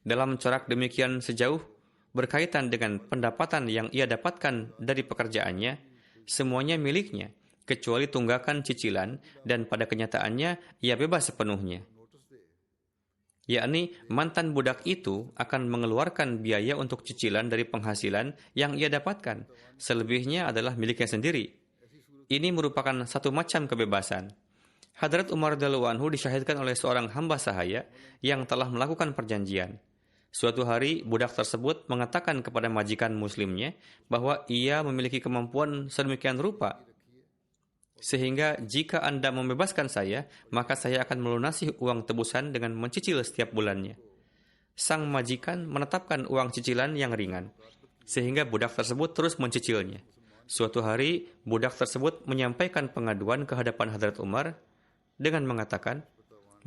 Speaker 2: Dalam corak demikian sejauh berkaitan dengan pendapatan yang ia dapatkan dari pekerjaannya, semuanya miliknya, kecuali tunggakan cicilan, dan pada kenyataannya ia bebas sepenuhnya. Yakni mantan budak itu akan mengeluarkan biaya untuk cicilan dari penghasilan yang ia dapatkan, selebihnya adalah miliknya sendiri. Ini merupakan satu macam kebebasan. Hadrat Umar radhiyallahu anhu disyahidkan oleh seorang hamba sahaya yang telah melakukan perjanjian. Suatu hari, budak tersebut mengatakan kepada majikan muslimnya bahwa ia memiliki kemampuan sedemikian rupa, sehingga jika Anda membebaskan saya, maka saya akan melunasi uang tebusan dengan mencicil setiap bulannya. sang majikan menetapkan uang cicilan yang ringan, sehingga budak tersebut terus mencicilnya. Suatu hari, budak tersebut menyampaikan pengaduan ke hadapan Hadrat Umar dengan mengatakan,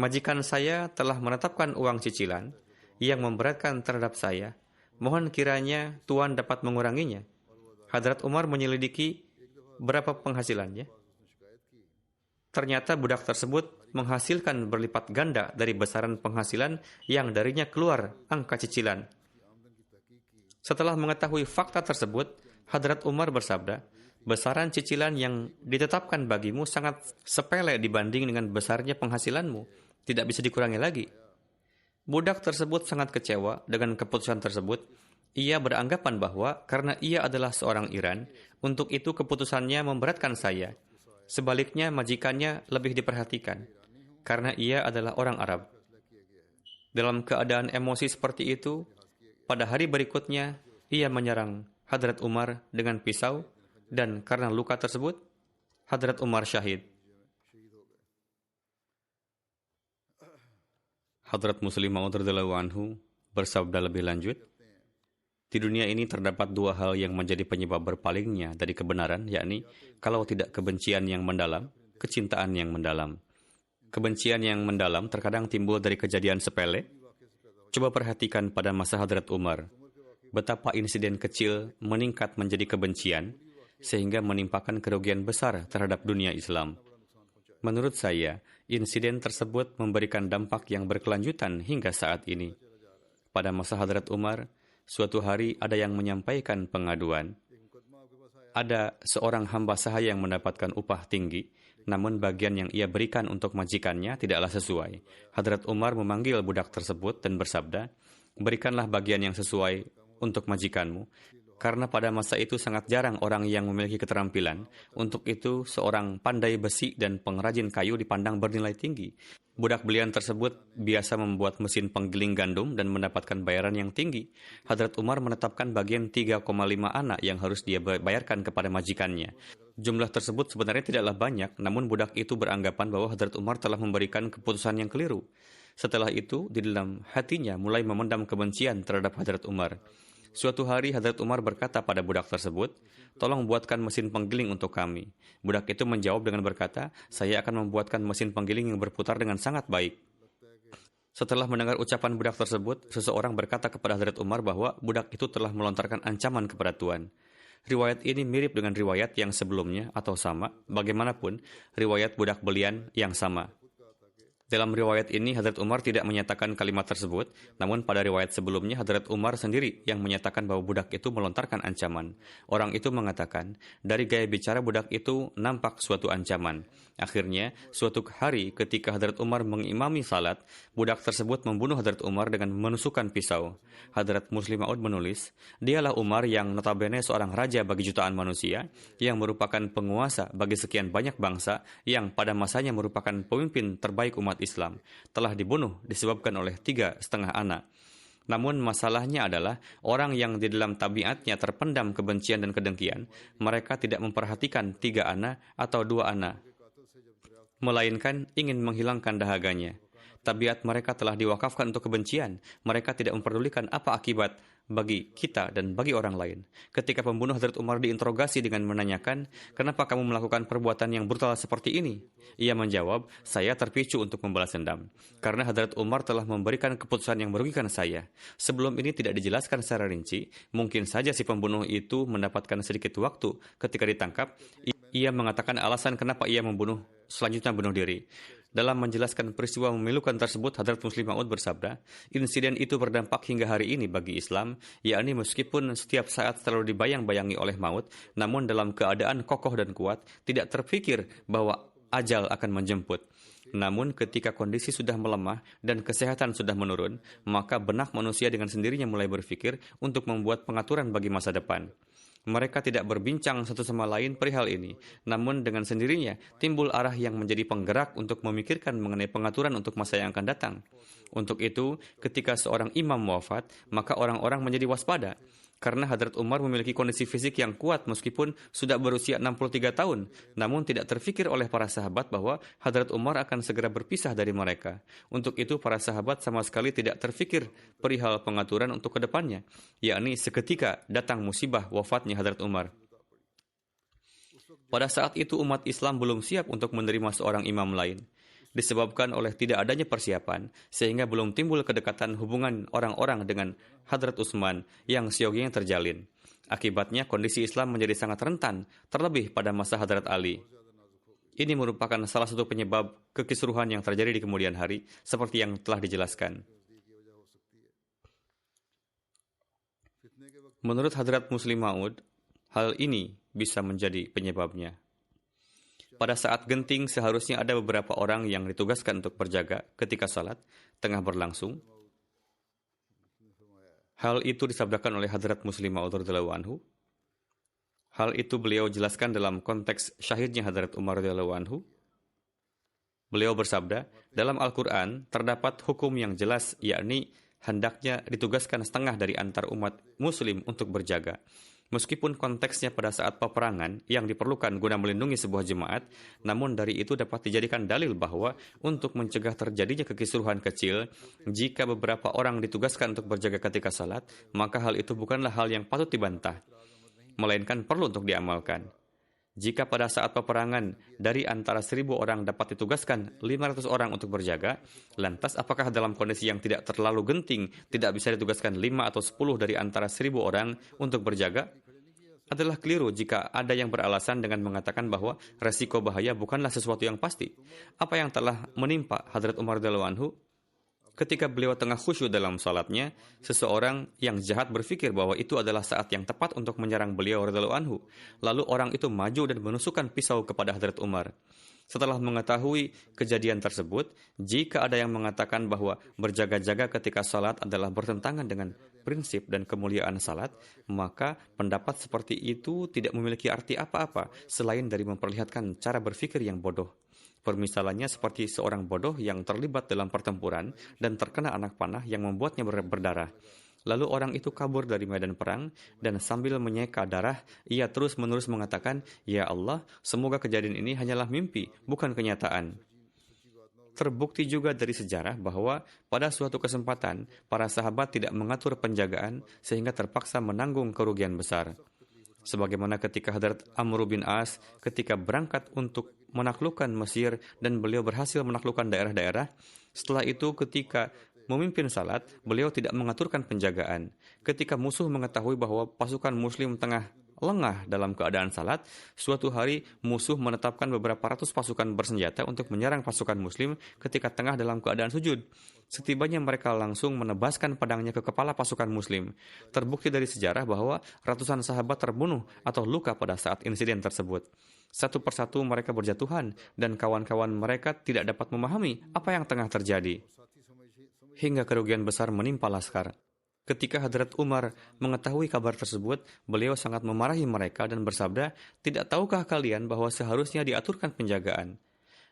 Speaker 2: majikan saya telah menetapkan uang cicilan yang memberatkan terhadap saya. Mohon kiranya Tuan dapat menguranginya. Hadrat Umar menyelidiki berapa penghasilannya. Ternyata budak tersebut menghasilkan berlipat ganda dari besaran penghasilan yang darinya keluar angka cicilan. Setelah mengetahui fakta tersebut, Hadrat Umar bersabda, besaran cicilan yang ditetapkan bagimu sangat sepele dibanding dengan besarnya penghasilanmu. Tidak bisa dikurangi lagi. Budak tersebut sangat kecewa dengan keputusan tersebut. Ia beranggapan bahwa karena ia adalah seorang Iran, untuk itu keputusannya memberatkan saya. Sebaliknya majikannya lebih diperhatikan, karena ia adalah orang Arab. Dalam keadaan emosi seperti itu, pada hari berikutnya, ia menyerang Hadrat Umar dengan pisau, dan karena luka tersebut, Hadrat Umar syahid. Hadrat Muslim Maud radhiyallahu anhu bersabda lebih lanjut, di dunia ini terdapat dua hal yang menjadi penyebab berpalingnya dari kebenaran, yakni kalau tidak kebencian yang mendalam, kecintaan yang mendalam. Kebencian yang mendalam terkadang timbul dari kejadian sepele. Coba perhatikan pada masa Hadrat Umar, betapa insiden kecil meningkat menjadi kebencian, sehingga menimpakan kerugian besar terhadap dunia Islam. Menurut saya, insiden tersebut memberikan dampak yang berkelanjutan hingga saat ini. Pada masa Hadrat Umar, suatu hari ada yang menyampaikan pengaduan. Ada seorang hamba sahaya yang mendapatkan upah tinggi, namun bagian yang ia berikan untuk majikannya tidaklah sesuai. Hadrat Umar memanggil budak tersebut dan bersabda, berikanlah bagian yang sesuai untuk majikanmu, karena pada masa itu sangat jarang orang yang memiliki keterampilan. Untuk itu, seorang pandai besi dan pengrajin kayu dipandang bernilai tinggi. Budak belian tersebut biasa membuat mesin penggiling gandum dan mendapatkan bayaran yang tinggi. Hadrat Umar menetapkan bagian 3,5 anak yang harus dia bayarkan kepada majikannya. Jumlah tersebut sebenarnya tidaklah banyak, namun budak itu beranggapan bahwa Hadrat Umar telah memberikan keputusan yang keliru. Setelah itu, di dalam hatinya mulai memendam kebencian terhadap Hadrat Umar. Suatu hari Hadrat Umar berkata pada budak tersebut, tolong buatkan mesin penggiling untuk kami. Budak itu menjawab dengan berkata, saya akan membuatkan mesin penggiling yang berputar dengan sangat baik. Setelah mendengar ucapan budak tersebut, seseorang berkata kepada Hadrat Umar bahwa budak itu telah melontarkan ancaman kepada Tuan. Riwayat ini mirip dengan riwayat yang sebelumnya atau sama, bagaimanapun riwayat budak belian yang sama. Dalam riwayat ini, Hadrat Umar tidak menyatakan kalimat tersebut, namun pada riwayat sebelumnya, Hadrat Umar sendiri yang menyatakan bahwa budak itu melontarkan ancaman. Orang itu mengatakan, dari gaya bicara budak itu nampak suatu ancaman. Akhirnya, suatu hari ketika Hadrat Umar mengimami salat, budak tersebut membunuh Hadrat Umar dengan menusukkan pisau. Hadrat Muslim Maud menulis, dialah Umar yang notabene seorang raja bagi jutaan manusia, yang merupakan penguasa bagi sekian banyak bangsa, yang pada masanya merupakan pemimpin terbaik umat Islam, telah dibunuh disebabkan oleh 3,5 anak. Namun masalahnya adalah orang yang di dalam tabiatnya terpendam kebencian dan kedengkian, mereka tidak memperhatikan 3 anak atau 2 anak, melainkan ingin menghilangkan dahaganya. Tabiat mereka telah diwakafkan untuk kebencian. Mereka tidak memperdulikan apa akibat bagi kita dan bagi orang lain. Ketika pembunuh Hadrat Umar diinterogasi dengan menanyakan, kenapa kamu melakukan perbuatan yang brutal seperti ini? Ia menjawab, saya terpicu untuk membalas dendam. Karena Hadrat Umar telah memberikan keputusan yang merugikan saya. Sebelum ini tidak dijelaskan secara rinci, mungkin saja si pembunuh itu mendapatkan sedikit waktu ketika ditangkap. Ia mengatakan alasan kenapa ia membunuh, selanjutnya bunuh diri. Dalam menjelaskan peristiwa memilukan tersebut, Hadrat Muslim Maud bersabda, insiden itu berdampak hingga hari ini bagi Islam, yakni meskipun setiap saat selalu dibayang-bayangi oleh maut, namun dalam keadaan kokoh dan kuat, tidak terpikir bahwa ajal akan menjemput. Namun ketika kondisi sudah melemah dan kesehatan sudah menurun, maka benak manusia dengan sendirinya mulai berpikir untuk membuat pengaturan bagi masa depan. Mereka tidak berbincang satu sama lain perihal ini, namun dengan sendirinya timbul arah yang menjadi penggerak untuk memikirkan mengenai pengaturan untuk masa yang akan datang. Untuk itu, ketika seorang imam wafat, maka orang-orang menjadi waspada. karena Hadrat Umar memiliki kondisi fisik yang kuat meskipun sudah berusia 63 tahun. Namun tidak terfikir oleh para sahabat bahwa Hadrat Umar akan segera berpisah dari mereka. Untuk itu para sahabat sama sekali tidak terfikir perihal pengaturan untuk kedepannya, yakni seketika datang musibah wafatnya Hadrat Umar. Pada saat itu umat Islam belum siap untuk menerima seorang imam lain. Disebabkan oleh tidak adanya persiapan, sehingga belum timbul kedekatan hubungan orang-orang dengan Hadrat Utsman yang siogianya terjalin. Akibatnya kondisi Islam menjadi sangat rentan, terlebih pada masa Hadrat Ali. Ini merupakan salah satu penyebab kekisruhan yang terjadi di kemudian hari, seperti yang telah dijelaskan. Menurut Hadrat Muslim Maud, hal ini bisa menjadi penyebabnya. Pada saat genting, seharusnya ada beberapa orang yang ditugaskan untuk berjaga ketika salat tengah berlangsung. Hal itu disabdakan oleh Hadrat Muslim Maud radhiyallahu anhu. Hal itu beliau jelaskan dalam konteks syahidnya Hadrat Umar radhiyallahu anhu. Beliau bersabda, dalam Al-Quran terdapat hukum yang jelas, yakni hendaknya ditugaskan setengah dari antar umat muslim untuk berjaga. Meskipun konteksnya pada saat peperangan yang diperlukan guna melindungi sebuah jemaat, namun dari itu dapat dijadikan dalil bahwa untuk mencegah terjadinya kekisruhan kecil, jika beberapa orang ditugaskan untuk berjaga ketika salat, maka hal itu bukanlah hal yang patut dibantah, melainkan perlu untuk diamalkan. Jika pada saat peperangan dari antara 1.000 orang dapat ditugaskan 500 orang untuk berjaga, lantas apakah dalam kondisi yang tidak terlalu genting tidak bisa ditugaskan 5 atau 10 dari antara 1.000 orang untuk berjaga? Adalah keliru jika ada yang beralasan dengan mengatakan bahwa resiko bahaya bukanlah sesuatu yang pasti. Apa yang telah menimpa Hadrat Umar radhiyallahu anhu ketika beliau tengah khusyuk dalam salatnya, seseorang yang jahat berpikir bahwa itu adalah saat yang tepat untuk menyerang beliau radhiyallahu anhu. Lalu orang itu maju dan menusukkan pisau kepada Hadrat Umar. Setelah mengetahui kejadian tersebut, jika ada yang mengatakan bahwa berjaga-jaga ketika salat adalah bertentangan dengan prinsip dan kemuliaan salat, maka pendapat seperti itu tidak memiliki arti apa-apa selain dari memperlihatkan cara berpikir yang bodoh. Permisalannya seperti seorang bodoh yang terlibat dalam pertempuran dan terkena anak panah yang membuatnya berdarah. Lalu orang itu kabur dari medan perang dan sambil menyeka darah, ia terus-menerus mengatakan, "Ya Allah, semoga kejadian ini hanyalah mimpi, bukan kenyataan." Terbukti juga dari sejarah bahwa pada suatu kesempatan, para sahabat tidak mengatur penjagaan sehingga terpaksa menanggung kerugian besar. Sebagaimana ketika Hadrat Amr bin As ketika berangkat untuk menaklukkan Mesir dan beliau berhasil menaklukkan daerah-daerah, setelah itu ketika memimpin salat, beliau tidak mengaturkan penjagaan. Ketika musuh mengetahui bahwa pasukan muslim tengah lengah dalam keadaan salat, suatu hari musuh menetapkan beberapa ratus pasukan bersenjata untuk menyerang pasukan muslim ketika tengah dalam keadaan sujud. Setibanya mereka langsung menebaskan pedangnya ke kepala pasukan muslim. Terbukti dari sejarah bahwa ratusan sahabat terbunuh atau luka pada saat insiden tersebut. Satu persatu mereka berjatuhan dan kawan-kawan mereka tidak dapat memahami apa yang tengah terjadi. Hingga kerugian besar menimpa laskar. Ketika Hadrat Umar mengetahui kabar tersebut, beliau sangat memarahi mereka dan bersabda, "Tidak tahukah kalian bahwa seharusnya diaturkan penjagaan?"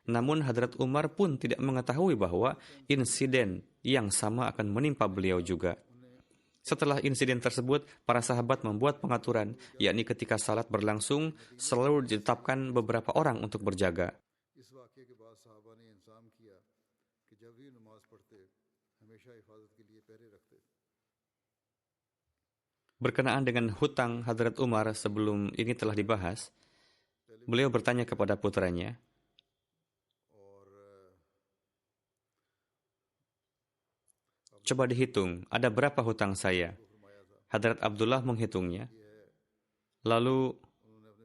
Speaker 2: Namun Hadrat Umar pun tidak mengetahui bahwa insiden yang sama akan menimpa beliau juga. Setelah insiden tersebut, para sahabat membuat pengaturan, yakni ketika salat berlangsung, selalu ditetapkan beberapa orang untuk berjaga. Berkenaan dengan hutang Hadrat Umar sebelum ini telah dibahas, beliau bertanya kepada putranya, "Coba dihitung, ada berapa hutang saya?" Hadrat Abdullah menghitungnya, lalu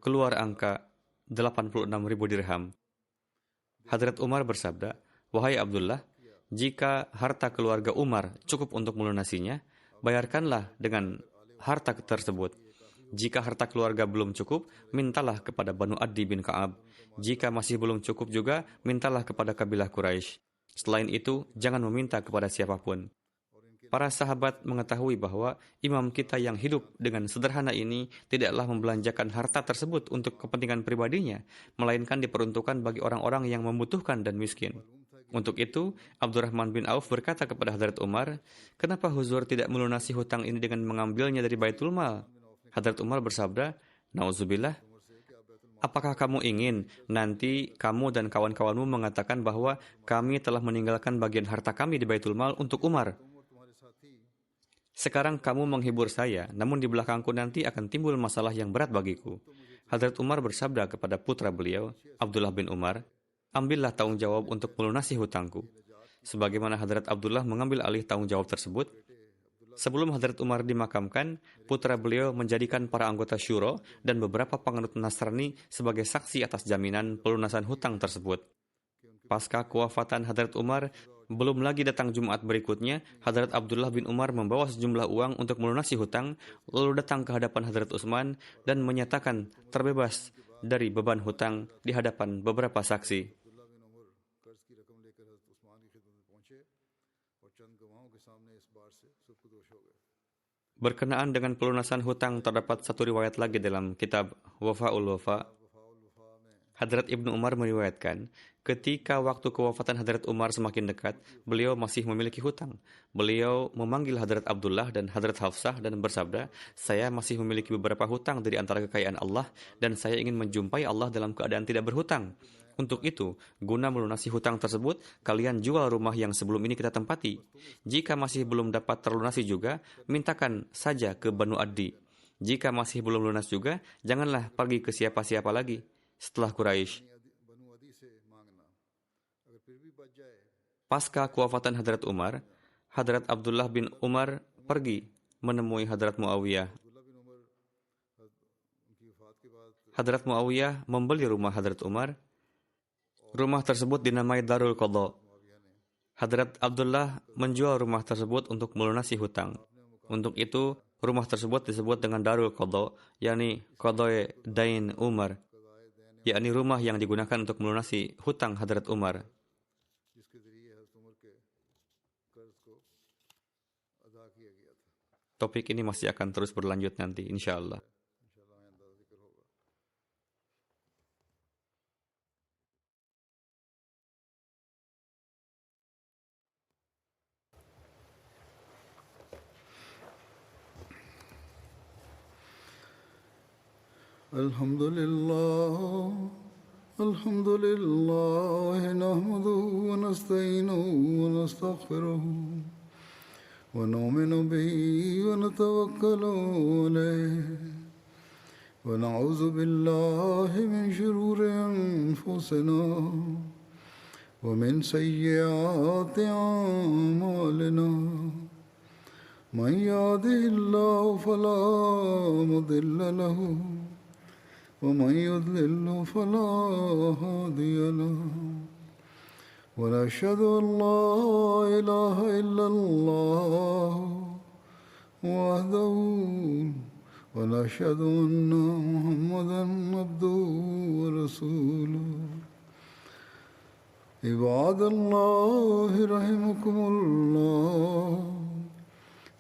Speaker 2: keluar angka 86.000 dirham. Hadrat Umar bersabda, "Wahai Abdullah, jika harta keluarga Umar cukup untuk melunasinya, bayarkanlah dengan harta tersebut. Jika harta keluarga belum cukup, mintalah kepada Banu Addi bin Ka'ab. Jika masih belum cukup juga, mintalah kepada kabilah Quraisy. Selain itu, jangan meminta kepada siapapun." Para sahabat mengetahui bahwa imam kita yang hidup dengan sederhana ini tidaklah membelanjakan harta tersebut untuk kepentingan pribadinya, melainkan diperuntukkan bagi orang-orang yang membutuhkan dan miskin. Untuk itu, Abdurrahman bin Auf berkata kepada Hadrat Umar, "Kenapa Huzur tidak melunasi hutang ini dengan mengambilnya dari Baitul Mal?" Hadrat Umar bersabda, "Nauzubillah, apakah kamu ingin nanti kamu dan kawan-kawanmu mengatakan bahwa kami telah meninggalkan bagian harta kami di Baitul Mal untuk Umar? Sekarang kamu menghibur saya, namun di belakangku nanti akan timbul masalah yang berat bagiku." Hadrat Umar bersabda kepada putra beliau, Abdullah bin Umar, "Ambillah tanggung jawab untuk melunasi hutangku." Sebagaimana Hadrat Abdullah mengambil alih tanggung jawab tersebut, sebelum Hadrat Umar dimakamkan, putra beliau menjadikan para anggota syuro dan beberapa penganut Nasrani sebagai saksi atas jaminan pelunasan hutang tersebut. Pasca kewafatan Hadrat Umar, belum lagi datang Jumat berikutnya, Hadrat Abdullah bin Umar membawa sejumlah uang untuk melunasi hutang, lalu datang ke hadapan Hadrat Utsman dan menyatakan terbebas dari beban hutang di hadapan beberapa saksi. Berkenaan dengan pelunasan hutang, terdapat satu riwayat lagi dalam kitab Wafa'ul Wafa. Hadrat Ibnu Umar meriwayatkan, ketika waktu kewafatan Hadrat Umar semakin dekat, beliau masih memiliki hutang. Beliau memanggil Hadrat Abdullah dan Hadrat Hafsah dan bersabda, "Saya masih memiliki beberapa hutang dari antara kekayaan Allah dan saya ingin menjumpai Allah dalam keadaan tidak berhutang. Untuk itu, guna melunasi hutang tersebut, kalian jual rumah yang sebelum ini kita tempati. Jika masih belum dapat terlunasi juga, mintakan saja ke Banu Addi. Jika masih belum lunas juga, janganlah pergi ke siapa-siapa lagi setelah Quraisy." Pasca kewafatan Hadrat Umar, Hadrat Abdullah bin Umar pergi menemui Hadrat Muawiyah. Hadrat Muawiyah membeli rumah Hadrat Umar. Rumah tersebut dinamai Darul Qadha. Hadrat Abdullah menjual rumah tersebut untuk melunasi hutang. Untuk itu, rumah tersebut disebut dengan Darul Qadha, yakni Qadha Dain Umar, yakni rumah yang digunakan untuk melunasi hutang Hadrat Umar. Topik ini masih akan terus berlanjut nanti, insya Allah.
Speaker 1: Alhamdulillah, nahmaduhu wa nasta'inuhu wa nastaghfiruh. ونؤمن به ونتوكل عليه ونعوذ بالله من شرور أنفسنا ومن سيئات أعمالنا من يهده الله فلا مضل له ومن يضلل فلا هادي له ونشهد أن لا إله إلا الله وحده ونشهد أن محمدا عبده ورسوله عباد الله رحمكم الله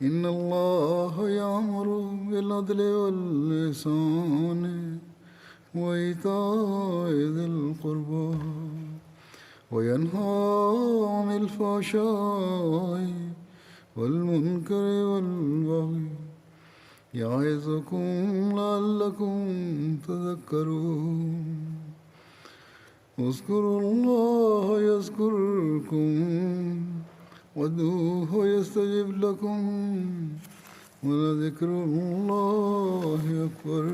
Speaker 1: إن الله يأمر بالعدل والإحسان وإيتاء ذي القربى وينهى عن الفحشاء والمنكر والبغي يعظكم لعلكم تذكرون اذكروا الله يذكركم وادعوه يستجب لكم ولذكر الله أكبر.